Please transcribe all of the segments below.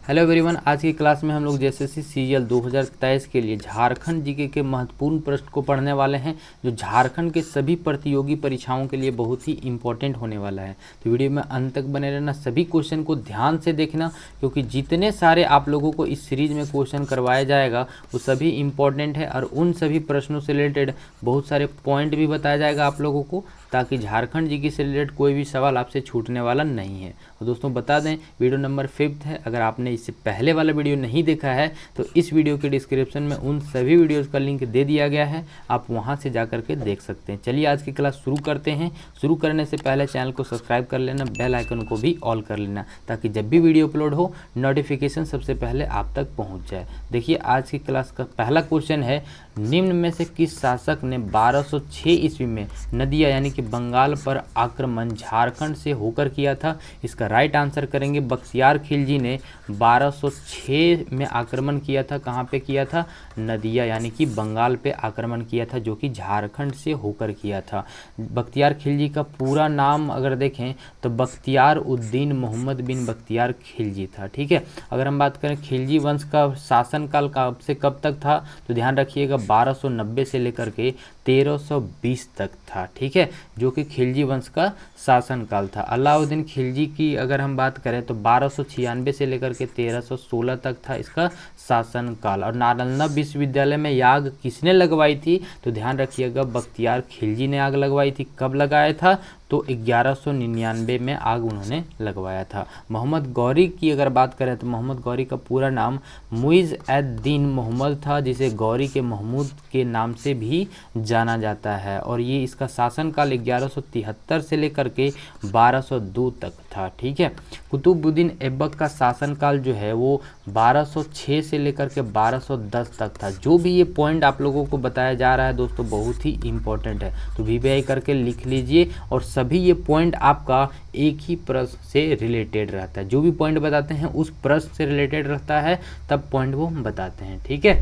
Hello everyone, आज की class में हम लोग जेएसएससी सीजीएल 2023 के लिए झारखंड जीके के महत्वपूर्ण प्रश्न को पढ़ने वाले हैं, जो झारखंड के सभी प्रतियोगी परीक्षाओं के लिए बहुत ही इंपॉर्टेंट होने वाला है। तो वीडियो में अंत तक बने रहना, सभी क्वेश्चन को ध्यान से देखना, क्योंकि जितने सारे आप लोगों को इस सीरीज में क्वेश्चन करवाया जाएगा वो सभी इंपॉर्टेंट है और उन सभी प्रश्नों से रिलेटेड बहुत सारे पॉइंट भी बताया जाएगा आप लोगों को, ताकि झारखंड जीके से रिलेटेड कोई भी सवाल आपसे छूटने वाला नहीं है। और दोस्तों बता दें, वीडियो नंबर 5 है। अगर आपने इससे पहले वाला वीडियो नहीं देखा है तो इस वीडियो के डिस्क्रिप्शन में उन सभी वीडियोस का लिंक दे दिया गया है, आप वहां से जा करके देख सकते हैं। चलिए आज की क्लास शुरू करते हैं। शुरू करने से पहले चैनल को सब्सक्राइब कर लेना, बेल आइकन को भी ऑल कर लेना, ताकि जब भी वीडियो अपलोड हो नोटिफिकेशन सबसे पहले आप तक पहुँच जाए। देखिए आज की क्लास का पहला क्वेश्चन है, निम्न में से किस शासक ने 1206 ईस्वी में नदिया यानी कि बंगाल पर आक्रमण झारखंड से होकर किया था? इसका राइट आंसर करेंगे बख्तियार खिलजी ने 1206 में आक्रमण किया था। कहाँ पे किया था? नदिया यानी कि बंगाल पे आक्रमण किया था, जो कि झारखंड से होकर किया था। बख्तियार खिलजी का पूरा नाम अगर देखें तो बख्तियार उद्दीन मोहम्मद बिन बख्तियार खिलजी था। ठीक है, अगर हम बात करें खिलजी वंश का शासनकाल कब से कब तक था, तो ध्यान रखिएगा 1290 से लेकर के 1320 तक था। ठीक है, जो कि खिलजी वंश का शासनकाल था। अलाउद्दीन खिलजी की अगर हम बात करें तो 1296 से लेकर के 1316 तक था इसका शासनकाल। और नालंदा विश्वविद्यालय में आग किसने लगवाई थी, तो ध्यान रखिएगा बख्तियार खिलजी ने आग लगवाई थी। कब लगाया था, तो 1199 में आग उन्होंने लगवाया था। मोहम्मद गौरी की अगर बात करें तो मोहम्मद गौरी का पूरा नाम मुइज़-एद-दीन मोहम्मद था, जिसे गौरी के महमूद के नाम से भी जाना जाता है। और ये इसका शासनकाल 1173 से लेकर के 1202 तक था। ठीक है, कुतुबुद्दीन ऐबक का शासनकाल जो है वो 1206 से लेकर के 1210 तक था। जो भी ये पॉइंट आप लोगों को बताया जा रहा है दोस्तों बहुत ही इंपॉर्टेंट है, तो वीवीआई करके लिख लीजिए। और सभी ये पॉइंट आपका एक ही प्रश्न से रिलेटेड रहता है, जो भी पॉइंट बताते हैं उस प्रश्न से रिलेटेड रहता है, तब पॉइंट वो बताते हैं। ठीक है,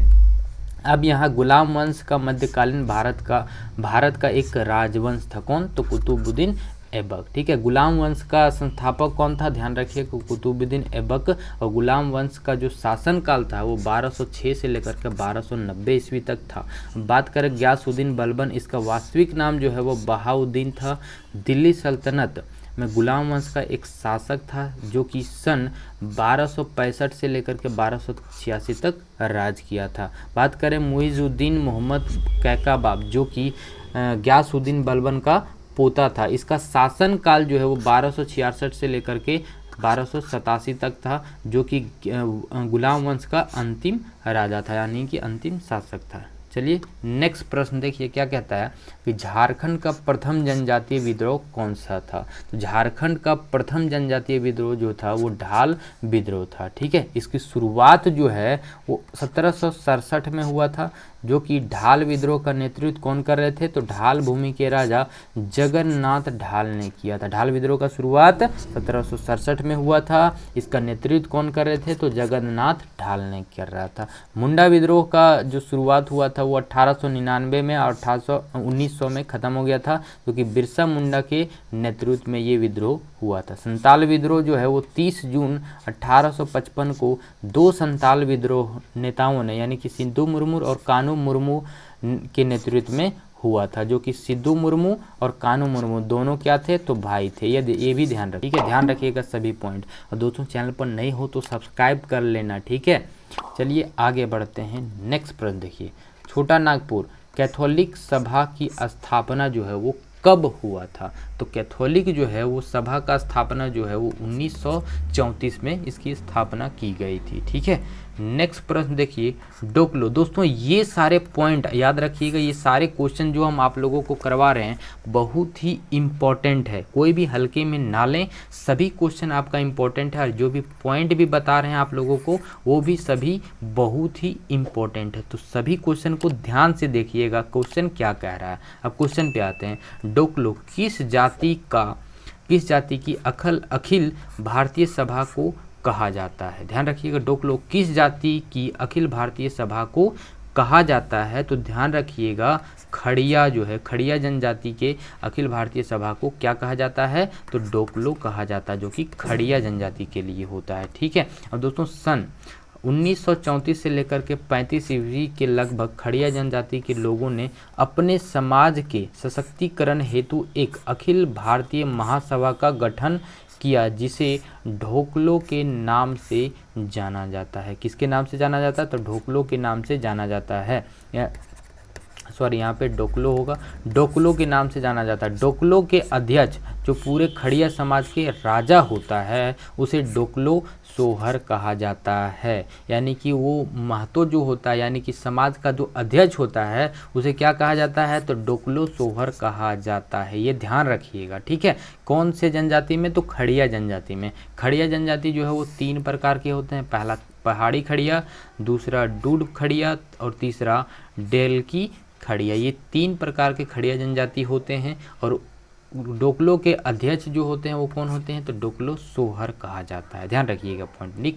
अब यहाँ गुलाम वंश का मध्यकालीन भारत का एक राजवंश था। कौन? तो कुतुबुद्दीन ऐबक। ठीक है, गुलाम वंश का संस्थापक कौन था? ध्यान रखिए कुतुबुद्दीन ऐबक। और गुलाम वंश का जो शासनकाल था वो 1206 से लेकर के 1290 ईस्वी तक था। बात करें गयासुद्दीन बलबन, इसका वास्तविक नाम जो है वो बहाउद्दीन था। दिल्ली सल्तनत में गुलाम वंश का एक शासक था, जो कि सन 1265 से लेकर के 1286 तक राज किया था। बात करें मुइज़ुद्दीन मोहम्मद कैकाबाब, जो कि गयासुद्दीन बलबन का पोता था, इसका शासनकाल जो है वो 1266 से लेकर के 1287 तक था, जो कि गुलाम वंश का अंतिम राजा था, यानी कि अंतिम शासक था। चलिए नेक्स्ट प्रश्न देखिए क्या कहता है कि झारखंड का प्रथम जनजातीय विद्रोह कौन सा था? तो झारखंड का प्रथम जनजातीय विद्रोह जो था वो ढाल विद्रोह था। ठीक है, इसकी शुरुआत जो है वो 1767 में हुआ था, जो कि ढाल विद्रोह का नेतृत्व कौन कर रहे थे? तो ढाल भूमि के राजा जगन्नाथ ढाल ने किया था। ढाल विद्रोह का शुरुआत 1767 में हुआ था, इसका नेतृत्व कौन कर रहे थे? तो जगन्नाथ ढाल ने कर रहा था। मुंडा विद्रोह का जो शुरुआत हुआ था वो 1899 में और 1900 में खत्म हो गया था, क्योंकि बिरसा मुंडा के नेतृत्व में ये विद्रोह हुआ था। संताल विद्रोह जो है वो 30 जून 1855 को दो संताल विद्रोह नेताओं ने, यानी कि सिद्धू मुर्मू और कानू मुर्मू के नेतृत्व में हुआ था, जो कि सिद्धू मुर्मू और कानू मुर्मू दोनों क्या थे? तो भाई थे। ये भी ध्यान रखिए। ठीक है, ध्यान रखिएगा सभी पॉइंट। और दोस्तों चैनल पर नए हो तो सब्सक्राइब कर लेना। ठीक है, चलिए आगे बढ़ते हैं। नेक्स्ट प्रश्न देखिए, छोटा नागपुर कैथोलिक सभा की स्थापना जो है वो कब हुआ था? तो कैथोलिक जो है वो सभा का स्थापना जो है वो 1934 में इसकी स्थापना की गई थी। ठीक है, नेक्स्ट प्रश्न देखिए, डोकलो। दोस्तों ये सारे पॉइंट याद रखिएगा, ये सारे क्वेश्चन जो हम आप लोगों को करवा रहे हैं बहुत ही इम्पोर्टेंट है, कोई भी हल्के में ना लें। सभी क्वेश्चन आपका इम्पोर्टेंट है और जो भी पॉइंट भी बता रहे हैं आप लोगों को वो भी सभी बहुत ही इम्पोर्टेंट है। तो सभी क्वेश्चन को ध्यान से देखिएगा, क्वेश्चन क्या कह रहा है। अब क्वेश्चन पे आते हैं। डोकलो किस जाति की अखिल भारतीय सभा को कहा जाता है? ध्यान रखिएगा, डोकलो किस जाति की अखिल भारतीय सभा को कहा जाता है, तो ध्यान रखिएगा खड़िया जो है, खड़िया जनजाति के अखिल भारतीय सभा को क्या कहा जाता है, तो डोकलो कहा जाता है, जो कि खड़िया जनजाति के लिए होता है। ठीक है। अब दोस्तों सन 1934 से लेकर के 35 ईस्वी के लगभग खड़िया जनजाति के लोगों ने अपने समाज के सशक्तिकरण हेतु एक अखिल भारतीय महासभा का गठन किया, जिसे ढोकलो के नाम से जाना जाता है। किसके नाम से जाना जाता है, तो ढोकलो के नाम से जाना जाता है। सॉरी, यहाँ पे डोकलो होगा, डोकलो के नाम से जाना जाता है। डोकलो के अध्यक्ष जो पूरे खड़िया समाज के राजा होता है, उसे डोकलो सोहर कहा जाता है। यानी कि वो महतो जो होता है, यानी कि समाज का जो अध्यक्ष होता है, उसे क्या कहा जाता है, तो डोकलो सोहर कहा जाता है। ये ध्यान रखिएगा। ठीक है। कौन से जनजाति में, तो खड़िया जनजाति में। खड़िया जनजाति जो है वो 3 प्रकार के होते हैं। पहला पहाड़ी खड़िया, दूसरा डूड खड़िया और तीसरा डेल्की खड़िया। ये 3 प्रकार के खड़िया जनजाति होते हैं। और डोकलो के अध्यक्ष जो होते हैं वो कौन होते हैं, तो डोकलो सोहर कहा जाता है। ध्यान रखिएगा पॉइंट।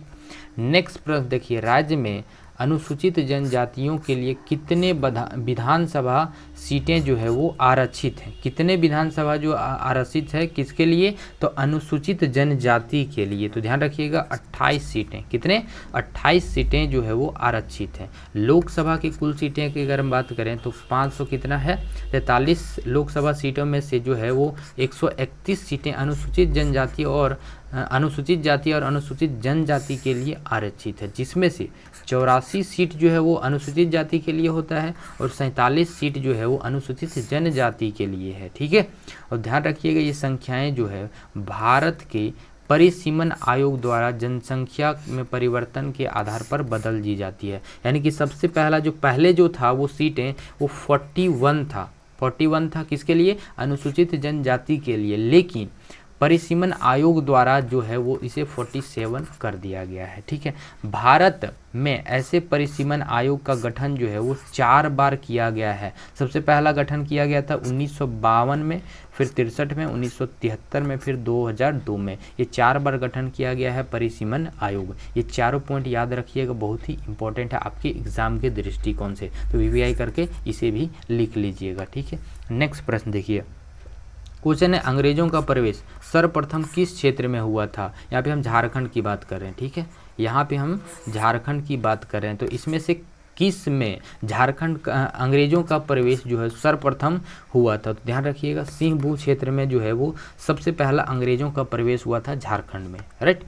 नेक्स्ट प्रश्न देखिए, राज्य में अनुसूचित जनजातियों के लिए कितने विधानसभा सीटें जो है वो आरक्षित हैं। कितने विधानसभा जो आरक्षित है किसके लिए, तो अनुसूचित जनजाति के लिए। तो ध्यान रखिएगा 28 सीटें। कितने, 28 सीटें जो है वो आरक्षित हैं। लोकसभा की कुल सीटें की अगर हम बात करें तो 500 कितना है, 43 लोकसभा सीटों में से जो है वो 131 सीटें अनुसूचित जनजाति और अनुसूचित जाति और अनुसूचित जनजाति के लिए आरक्षित है, जिसमें से 84 सीट जो है वो अनुसूचित जाति के लिए होता है और 47 सीट जो है वो अनुसूचित जनजाति के लिए है। ठीक है। और ध्यान रखिएगा ये संख्याएं जो है भारत के परिसीमन आयोग द्वारा जनसंख्या में परिवर्तन के आधार पर बदल दी जाती है। यानी कि सबसे पहला जो पहले जो था वो सीटें वो 41 था, 41 था किसके लिए, अनुसूचित जनजाति के लिए, लेकिन परिसीमन आयोग द्वारा जो है वो इसे 47 कर दिया गया है। ठीक है। भारत में ऐसे परिसीमन आयोग का गठन जो है वो 4 बार किया गया है। सबसे पहला गठन किया गया था 1952 में, फिर 63 में, 1973 में, फिर 2002 में। ये 4 बार गठन किया गया है परिसीमन आयोग। ये चारों पॉइंट याद रखिएगा, बहुत ही इंपॉर्टेंट है आपके एग्जाम के दृष्टिकोण से, तो वीवीआई करके इसे भी लिख लीजिएगा। ठीक है। नेक्स्ट प्रश्न देखिए, क्वेश्चन है अंग्रेजों का प्रवेश सर्वप्रथम किस क्षेत्र में हुआ था। यहाँ पे हम झारखंड की बात कर रहे हैं। ठीक है। यहाँ पे हम झारखंड की बात कर रहे हैं, तो इसमें से किस में झारखंड अंग्रेजों का प्रवेश जो है सर्वप्रथम हुआ था। तो ध्यान रखिएगा सिंहभूम क्षेत्र में जो है वो सबसे पहला अंग्रेजों का प्रवेश हुआ था झारखंड में। राइट।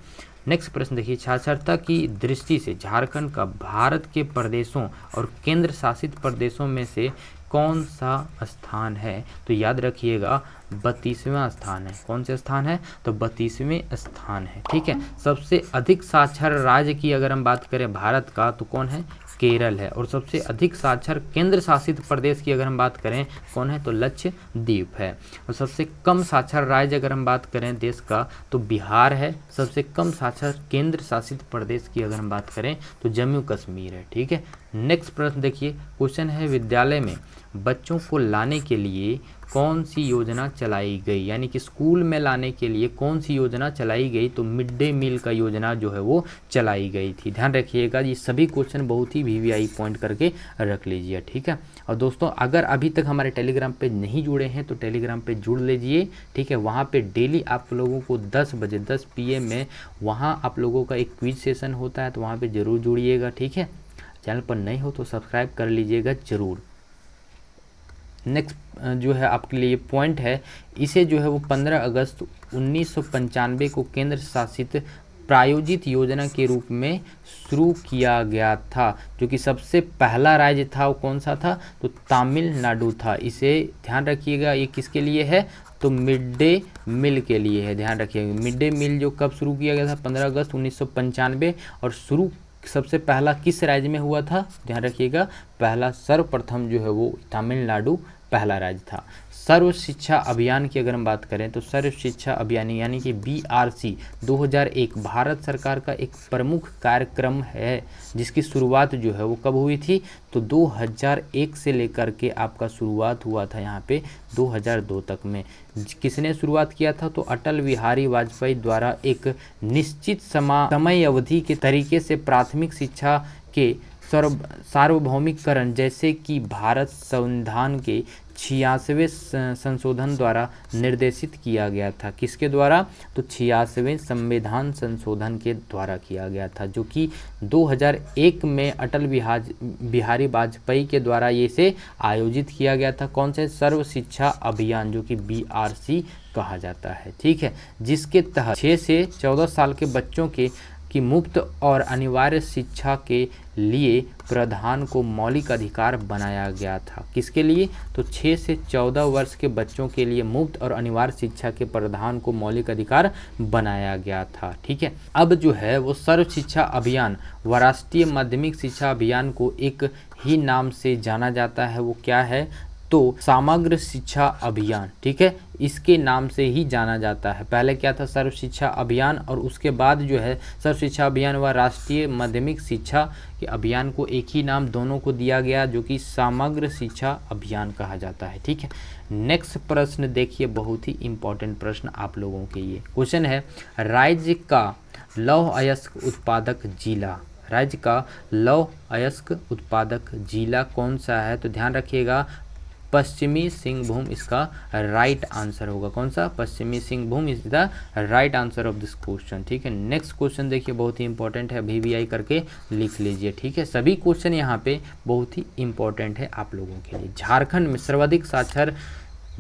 नेक्स्ट प्रश्न देखिए, साक्षरता की दृष्टि से झारखंड का भारत के प्रदेशों और केंद्र शासित प्रदेशों में से कौन सा स्थान है। तो याद रखिएगा 32वां स्थान है। कौन से स्थान है, तो 32वें स्थान है। ठीक है। सबसे अधिक साक्षर राज्य की अगर हम बात करें भारत का तो कौन है, केरल है। और सबसे अधिक साक्षर केंद्र शासित प्रदेश की अगर हम बात करें कौन है, तो लक्षद्वीप है। और सबसे कम साक्षर राज्य अगर हम बात करें देश का तो बिहार है। सबसे कम साक्षर केंद्र शासित प्रदेश की अगर हम बात करें तो जम्मू कश्मीर है। ठीक है। नेक्स्ट प्रश्न देखिए, क्वेश्चन है विद्यालय में बच्चों को लाने के लिए कौन सी योजना चलाई गई। यानी कि स्कूल में लाने के लिए कौन सी योजना चलाई गई, तो मिड डे मील का योजना जो है वो चलाई गई थी। ध्यान रखिएगा ये सभी क्वेश्चन बहुत ही वीवीआई पॉइंट करके रख लीजिए। ठीक है। और दोस्तों अगर अभी तक हमारे टेलीग्राम पे नहीं जुड़े हैं तो टेलीग्राम पे जुड़ लीजिए। ठीक है। वहाँ पे डेली आप लोगों को 10 बजे 10 PM में वहाँ आप लोगों का एक क्विज सेशन होता है, तो वहाँ पर ज़रूर जुड़िएगा। ठीक है। चैनल पर नहीं हो तो सब्सक्राइब कर लीजिएगा ज़रूर। नेक्स्ट जो है आपके लिए पॉइंट है, इसे जो है वो 15 अगस्त 1995 को केंद्र शासित प्रायोजित योजना के रूप में शुरू किया गया था। जो कि सबसे पहला राज्य था वो कौन सा था, तो तमिलनाडु था। इसे ध्यान रखिएगा ये किसके लिए है, तो मिड डे मील के लिए है। ध्यान रखिएगा मिड डे मील जो कब शुरू किया गया था, 15 अगस्त 1995। और शुरू सबसे पहला किस राज्य में हुआ था, ध्यान रखिएगा पहला सर्वप्रथम जो है वो तमिलनाडु पहला राज्य था। सर्व शिक्षा अभियान की अगर हम बात करें तो सर्व शिक्षा अभियान यानी कि BRC 2001 भारत सरकार का एक प्रमुख कार्यक्रम है, जिसकी शुरुआत जो है वो कब हुई थी, तो 2001 से लेकर के आपका शुरुआत हुआ था यहाँ पे 2002 तक में। किसने शुरुआत किया था, तो अटल बिहारी वाजपेयी द्वारा एक निश्चित समय अवधि के तरीके से प्राथमिक शिक्षा के सार्वभौमिकरण जैसे कि भारत संविधान के 86वें संशोधन द्वारा निर्देशित किया गया था। किसके द्वारा? तो 86वें संविधान संशोधन के द्वारा किया गया था, जो कि 2001 में अटल बिहारी वाजपेयी के द्वारा ये से आयोजित किया गया था। कौन से? सर्व शिक्षा अभियान, जो कि BRC कहा जाता है। ठीक है, जिसके तहत 6 से 14 साल के बच्चों की मुफ्त और अनिवार्य शिक्षा के लिए प्रावधान को मौलिक अधिकार बनाया गया था। किसके लिए? तो 6 से 14 वर्ष के बच्चों के लिए मुफ्त और अनिवार्य शिक्षा के प्रावधान को मौलिक अधिकार बनाया गया था। ठीक है, अब जो है वो सर्व शिक्षा अभियान व राष्ट्रीय माध्यमिक शिक्षा अभियान को एक ही नाम से जाना जाता है। वो क्या है? तो समग्र शिक्षा अभियान। ठीक है, इसके नाम से ही जाना जाता है। पहले क्या था? सर्व शिक्षा अभियान, और उसके बाद जो है सर्व शिक्षा अभियान व राष्ट्रीय माध्यमिक शिक्षा के अभियान को एक ही नाम दोनों को दिया गया, जो कि समग्र शिक्षा अभियान कहा जाता है। ठीक है, नेक्स्ट प्रश्न देखिए, बहुत ही इंपॉर्टेंट प्रश्न आप लोगों के लिए। क्वेश्चन है, राज्य का लौह अयस्क उत्पादक जिला। राज्य का लौह अयस्क उत्पादक जिला कौन सा है? तो ध्यान रखिएगा, पश्चिमी सिंहभूम इसका राइट आंसर होगा। कौन सा? पश्चिमी Singhbhum is the right answer of this question. ठीक है, नेक्स्ट क्वेश्चन देखिए, बहुत ही इंपॉर्टेंट है, VVI करके लिख लीजिए। ठीक है, सभी क्वेश्चन यहाँ पे बहुत ही इंपॉर्टेंट है आप लोगों के लिए। झारखंड में सर्वाधिक साक्षर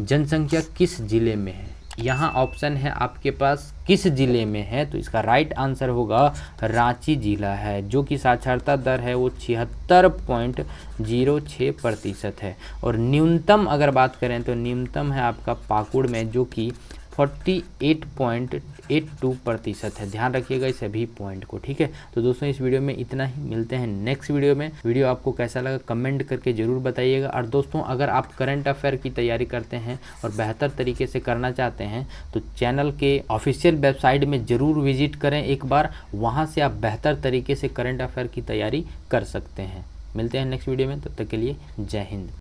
जनसंख्या किस जिले में है? यहाँ ऑप्शन है आपके पास किस जिले में है, तो इसका राइट आंसर होगा रांची जिला है, जो कि साक्षरता दर है वो 76.06% है। और न्यूनतम अगर बात करें तो न्यूनतम है आपका पाकुड़ में, जो कि 48.82% है। ध्यान रखिएगा इस सभी पॉइंट को। ठीक है, तो दोस्तों इस वीडियो में इतना ही, मिलते हैं नेक्स्ट वीडियो में। वीडियो आपको कैसा लगा कमेंट करके ज़रूर बताइएगा। और दोस्तों अगर आप करंट अफेयर की तैयारी करते हैं और बेहतर तरीके से करना चाहते हैं तो चैनल के ऑफिशियल वेबसाइट में ज़रूर विजिट करें एक बार, वहाँ से आप बेहतर तरीके से करंट अफेयर की तैयारी कर सकते हैं। मिलते हैं नेक्स्ट वीडियो में, तब तक के लिए जय हिंद।